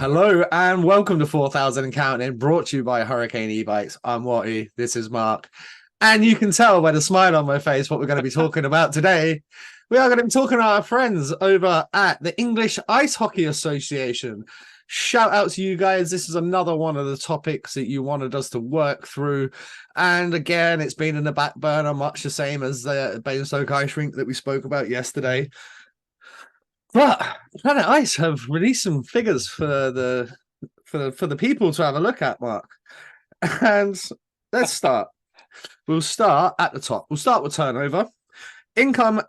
Hello and welcome to 4000 and Counting, brought to you by Hurricane E-Bikes. I'm Watty, this is Mark. And you can tell by the smile on my face what we're going to be talking about today. We are going to be talking to our friends over at the English Ice Hockey Association. Shout out to you guys. This is another one of the topics that you wanted us to work through. And again, it's been in the back burner, much the same as the Basingstoke Ice Rink that we spoke about yesterday. But Planet Ice have released some figures for the people to have a look at, Mark. And let's start. We'll start at the top. We'll start with turnover. Income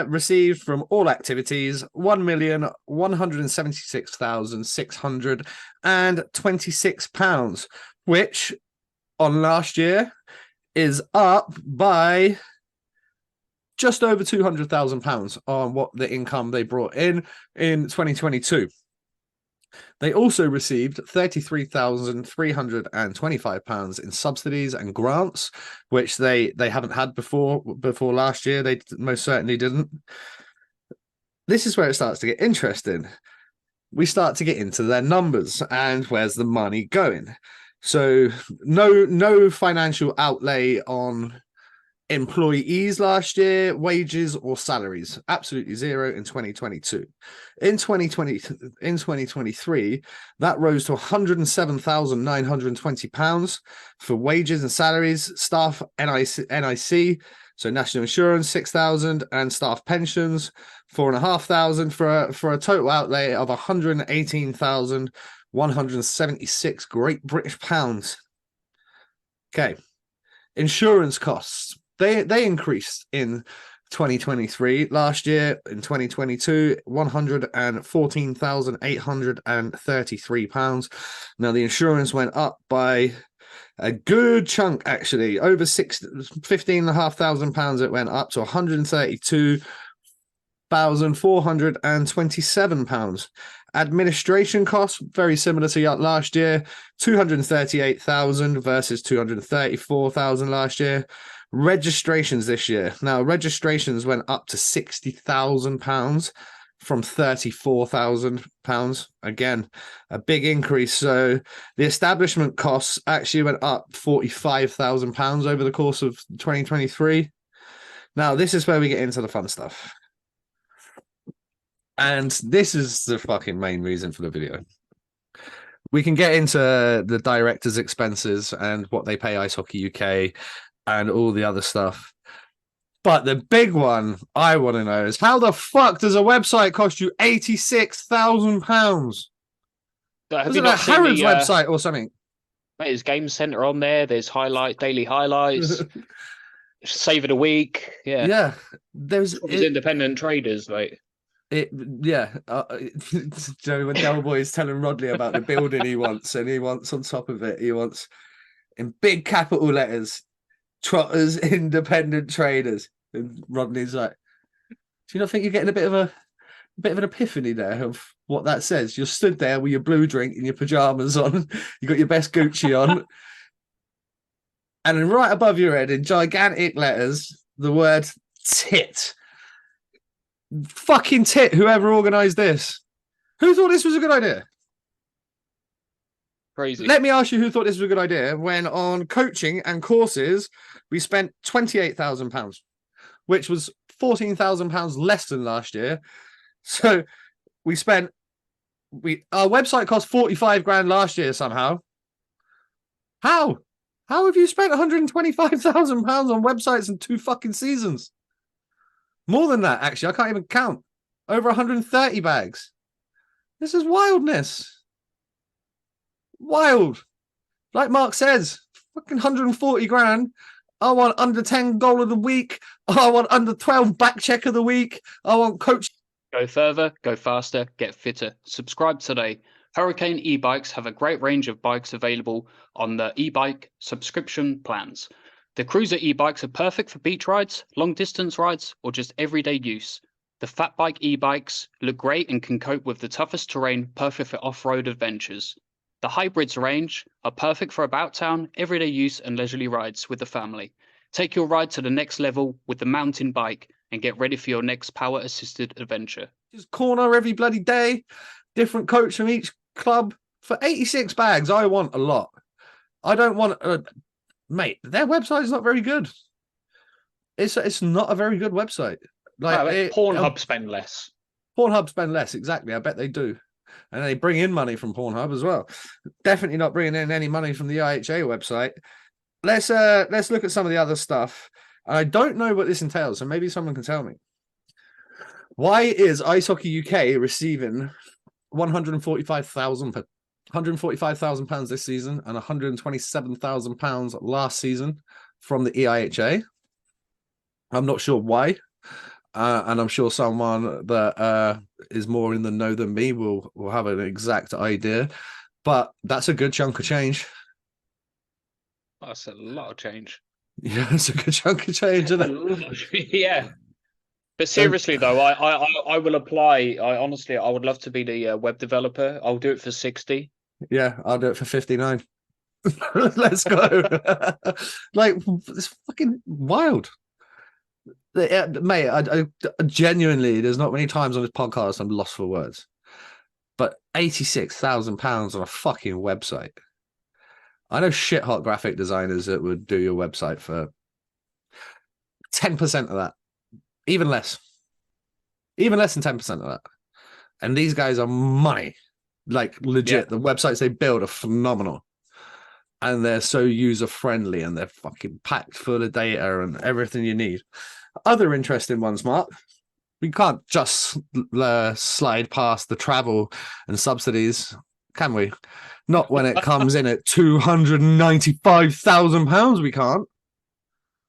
received from all activities, £1,176,626, which on last year is up by just over £200,000 on what the income they brought in 2022. They also received £33,325 in subsidies and grants, which they haven't had before last year. They most certainly didn't. This is where it starts to get interesting. We start to get into their numbers and where's the money going. So no financial outlay on employees last year, wages or salaries, absolutely zero in 2022. In 2023, that rose to £107,920 for wages and salaries, staff NIC, so national insurance 6,000, and staff pensions 4,500 for a total outlay of 118,176 Great British pounds. Okay, insurance costs. They increased in 2023. Last year, in 2022, £114,833. Now, the insurance went up by a good chunk, actually. Over £15,500 it went up to £132,427. Administration costs, very similar to last year, £238,000 versus £234,000 last year. Registrations this year. Now, registrations went up to £60,000 from £34,000. Again, a big increase. So the establishment costs actually went up £45,000 over the course of 2023. Now, this is where we get into the fun stuff. And this is the fucking main reason for the video. We can get into the director's expenses and what they pay Ice Hockey UK and all the other stuff. But the big one I want to know is how the fuck does a website cost you £86,000? Isn't that Harrods website or something? Mate, there's Game Center on there. There's daily highlights, save of the week. Yeah. There's independent traders, mate. Joe, when Delboy's telling Rodley about the building he wants, and he wants on top of it, he wants in big capital letters, Trotters Independent Traders. And Rodney's like, do you not think you're getting a bit of an epiphany there of what that says? You're stood there with your blue drink and your pajamas on, you got your best Gucci on, and then right above your head in gigantic letters, the word tit. Fucking tit, whoever organised this. Who thought this was a good idea? Crazy. Let me ask you who thought this was a good idea when on coaching and courses, we spent £28,000, which was £14,000 less than last year. So our website cost 45 grand last year somehow. How have you spent £125,000 on websites in 2 fucking seasons? More than that, actually. I can't even count. Over 130 bags. This is wildness. Wild. Like Mark says, fucking 140 grand. I want under 10 goal of the week. I want under 12 back check of the week. I want coach. Go further, go faster, get fitter. Subscribe today. Hurricane e-bikes have a great range of bikes available on the e-bike subscription plans. The cruiser e-bikes are perfect for beach rides, long distance rides, or just everyday use. The fat bike e-bikes look great and can cope with the toughest terrain, perfect for off-road adventures. The hybrids range are perfect for about town, everyday use and leisurely rides with the family. Take your ride to the next level with the mountain bike and get ready for your next power-assisted adventure. Just corner every bloody day, different coach from each club for 86 bags. I want a lot. I don't want mate, their website is not very good. It's not a very good website. Like Pornhub spend less. Pornhub spend less, exactly. I bet they do. And they bring in money from Pornhub as well. Definitely not bringing in any money from the EIHA website. Let's look at some of the other stuff. I don't know what this entails, so maybe someone can tell me. Why is Ice Hockey UK receiving £145,000 this season and £127,000 last season from the EIHA? I'm not sure why. And I'm sure someone that is more in the know than me will have an exact idea. But that's a good chunk of change. That's a lot of change. Yeah, it's a good chunk of change, isn't it? Yeah. But seriously, though, I will apply. I would love to be the web developer. I'll do it for 60. Yeah, I'll do it for 59. Let's go. Like, it's fucking wild. Mate, I genuinely, there's not many times on this podcast I'm lost for words. But £86,000 on a fucking website. I know shit hot graphic designers that would do your website for 10% of that. Even less than 10% of that. And these guys are money. Like, legit. Yeah. The websites they build are phenomenal. And they're so user-friendly and they're fucking packed full of data and everything you need. Other interesting ones, Mark. We can't just slide past the travel and subsidies, can we? Not when it comes in at £295,000. We can't.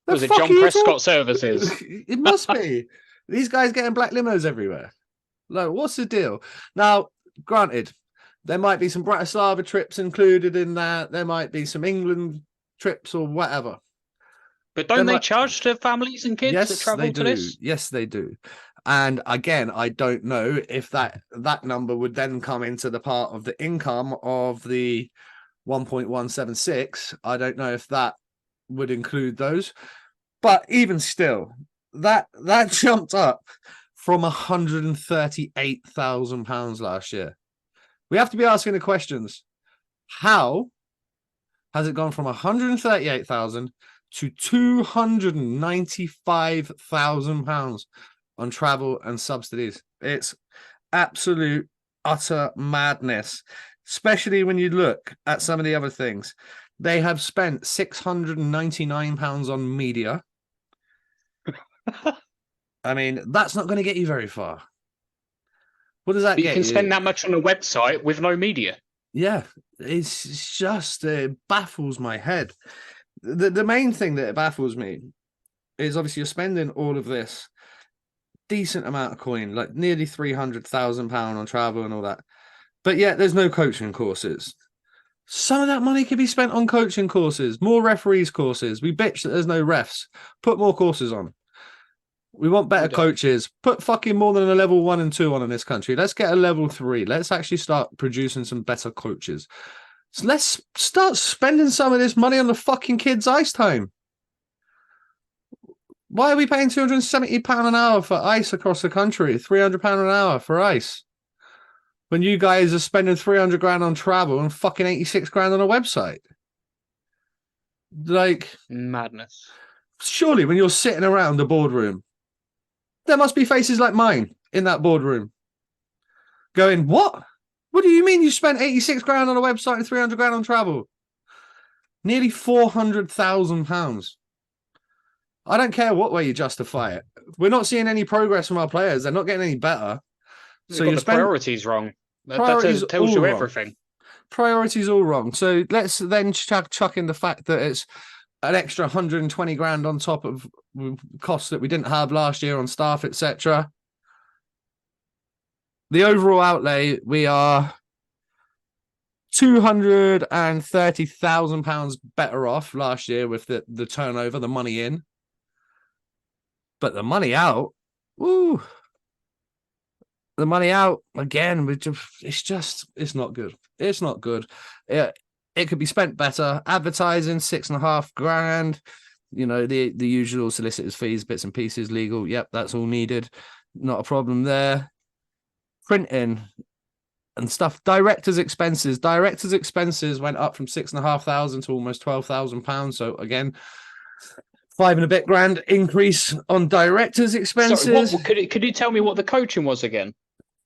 Was it John Prescott Services? It must be. These guys getting black limos everywhere. Like, what's the deal? Now, granted, there might be some Bratislava trips included in that. There might be some England trips or whatever. But don't they charge to families and kids that travel to this? Yes, they do. And again, I don't know if that number would then come into the part of the income of the 1.176. I don't know if that would include those. But even still, that jumped up from £138,000 last year. We have to be asking the questions. How has it gone from 138,000 to £295,000 on travel and subsidies? It's absolute, utter madness, especially when you look at some of the other things. They have spent £699 on media. I mean, that's not going to get you very far. What does that get you? You can spend that much on a website with no media. Yeah, it's just, it baffles my head. The main thing that baffles me is obviously you're spending all of this decent amount of coin, like nearly £300,000 on travel and all that. But yet there's no coaching courses. Some of that money could be spent on coaching courses, more referees courses. We bitch that there's no refs. Put more courses on. We want better coaches. Put fucking more than a level 1 and 2 on in this country. Let's get a level 3. Let's actually start producing some better coaches. So let's start spending some of this money on the fucking kids' ice time. Why are we paying £270 an hour for ice across the country? £300 an hour for ice. When you guys are spending 300 grand on travel and fucking 86 grand on a website. Like, madness. Surely when you're sitting around the boardroom, there must be faces like mine in that boardroom going, what? What do you mean you spent 86 grand on a website and 300 grand on travel? Nearly £400,000. I don't care what way you justify it. We're not seeing any progress from our players. They're not getting any better. So you're priorities wrong. That tells you everything. Priorities all wrong. So let's then chuck in the fact that it's an extra 120 grand on top of costs that we didn't have last year on staff, etc. The overall outlay, we are £230,000 better off last year with the turnover, the money in. But the money out, woo. The money out, again, it's not good. It's not good. It could be spent better. Advertising, £6.5 grand. You know, the usual solicitors' fees, bits and pieces, legal. Yep, that's all needed. Not a problem there. Printing, and stuff. Directors' expenses. Directors' expenses went up from £6,500 to almost £12,000. So again, five and a bit grand increase on directors' expenses. Sorry, could you tell me what the coaching was again?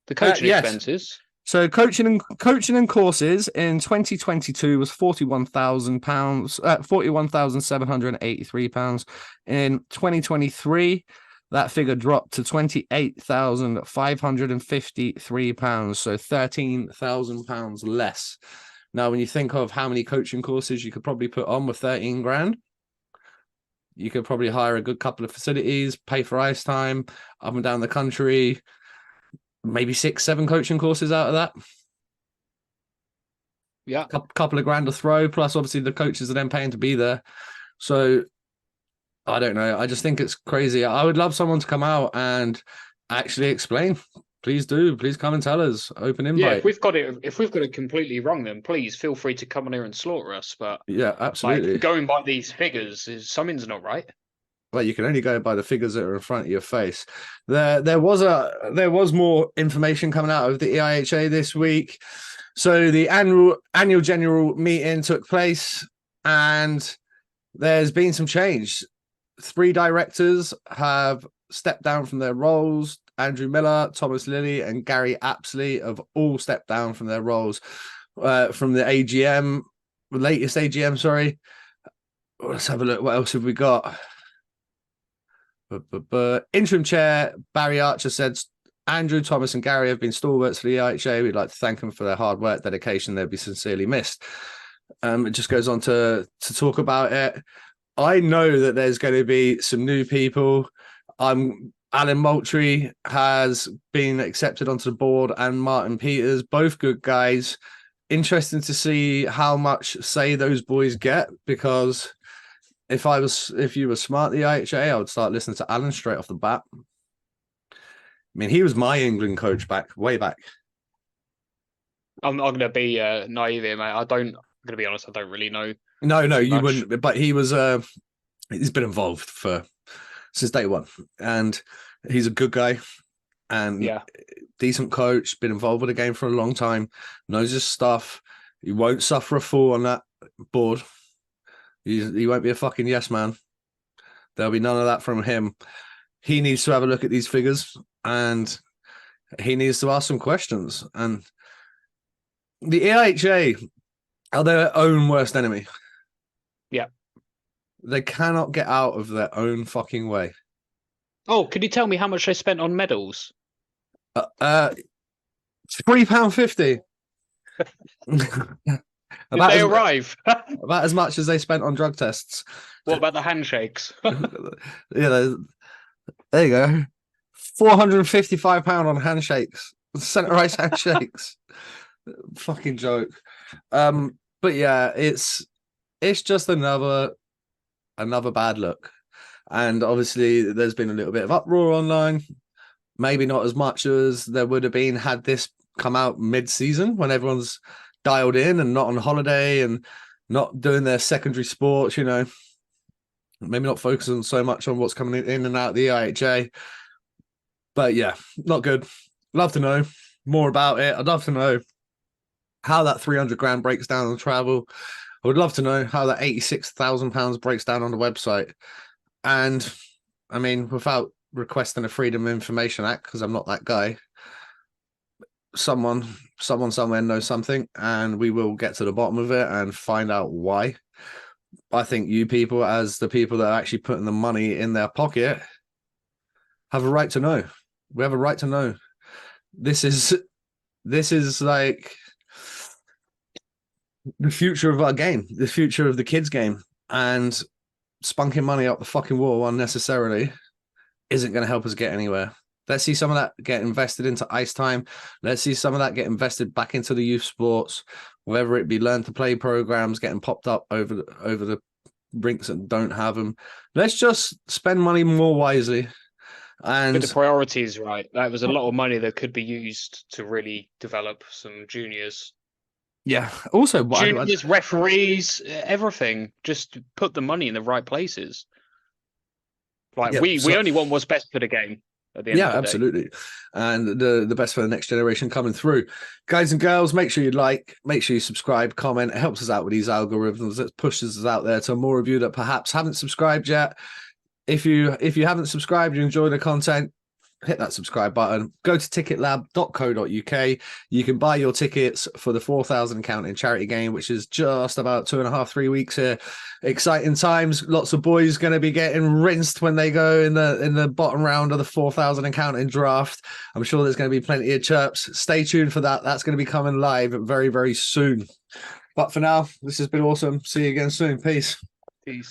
The coaching expenses. So coaching and courses in 2022 was £41,000, £41,783. In 2023, that figure dropped to £28,553, so £13,000 less. Now, when you think of how many coaching courses you could probably put on with 13 grand, you could probably hire a good couple of facilities, pay for ice time up and down the country, maybe 6-7 coaching courses out of that. Yeah. Couple of grand to throw, plus obviously the coaches are then paying to be there. So I don't know. I just think it's crazy. I would love someone to come out and actually explain. Please do. Please come and tell us. Open invite. Yeah, if we've got it completely wrong, then please feel free to come on here and slaughter us. But yeah, absolutely. Like, going by these figures, something's not right. Well, you can only go by the figures that are in front of your face. There was more information coming out of the EIHA this week. So the annual general meeting took place, and there's been some change. 3 directors have stepped down from their roles. Andrew Miller, Thomas Lilly, and Gary Apsley have all stepped down from their roles from the AGM, the latest AGM. Sorry. Let's have a look. What else have we got? Interim chair Barry Archer said Andrew, Thomas, and Gary have been stalwarts for the EIHA. We'd like to thank them for their hard work, dedication. They'll be sincerely missed. It just goes on to talk about it. I know that there's going to be some new people. Alan Moultrie has been accepted onto the board, and Martin Peters, both good guys. Interesting to see how much say those boys get, because if you were smart, the EIHA, I would start listening to Alan straight off the bat. I mean, he was my England coach way back. I'm going to be naive here, mate. I'm going to be honest. I don't really know. No, you wouldn't. But he was. He's been involved since day one, and he's a good guy, and decent coach. Been involved with the game for a long time. Knows his stuff. He won't suffer a fool on that board. He won't be a fucking yes man. There'll be none of that from him. He needs to have a look at these figures, and he needs to ask some questions. And the EIHA are their own worst enemy. Yeah. They cannot get out of their own fucking way. Oh, could you tell me how much they spent on medals? £3.50. Did they arrive? About as much as they spent on drug tests. What about the handshakes? Yeah, there you go. £455 on handshakes. Centre ice handshakes. Fucking joke. But yeah, it's just another bad look. And obviously there's been a little bit of uproar online. Maybe not as much as there would have been had this come out mid-season, when everyone's dialed in and not on holiday and not doing their secondary sports, you know. Maybe not focusing so much on what's coming in and out of the EIHA. But yeah, not good. Love to know more about it. I'd love to know how that 300 grand breaks down on travel. I would love to know how that £86,000 breaks down on the website. And I mean, without requesting a Freedom of Information Act, because I'm not that guy, someone somewhere knows something, and we will get to the bottom of it and find out why. I think you people, as the people that are actually putting the money in their pocket, have a right to know. We have a right to know. This is like the future of our game, the future of the kids' game, and spunking money up the fucking wall unnecessarily isn't going to help us get anywhere. Let's see some of that get invested into ice time. Let's see some of that get invested back into the youth sports, whether it be learn to play programs getting popped up over the rinks that don't have them. Let's just spend money more wisely. And get the priorities right. That was a lot of money that could be used to really develop some juniors. Yeah. Also, juniors, referees, everything. Just put the money in the right places. Like we only want what's best for the game. at the end Yeah, of the day. absolutely. And the best for the next generation coming through. Guys and girls, make sure you like, make sure you subscribe, comment. It helps us out with these algorithms. It pushes us out there to more of you that perhaps haven't subscribed yet. If you haven't subscribed, you enjoy the content, hit that subscribe button. Go to ticketlab.co.uk. You can buy your tickets for the 4,000 Counting charity game, which is just about 2.5-3 weeks here. Exciting times. Lots of boys going to be getting rinsed when they go in the bottom round of the 4,000 Counting draft. I'm sure there's going to be plenty of chirps. Stay tuned for that. That's going to be coming live very, very soon. But for now, this has been awesome. See you again soon. Peace. Peace.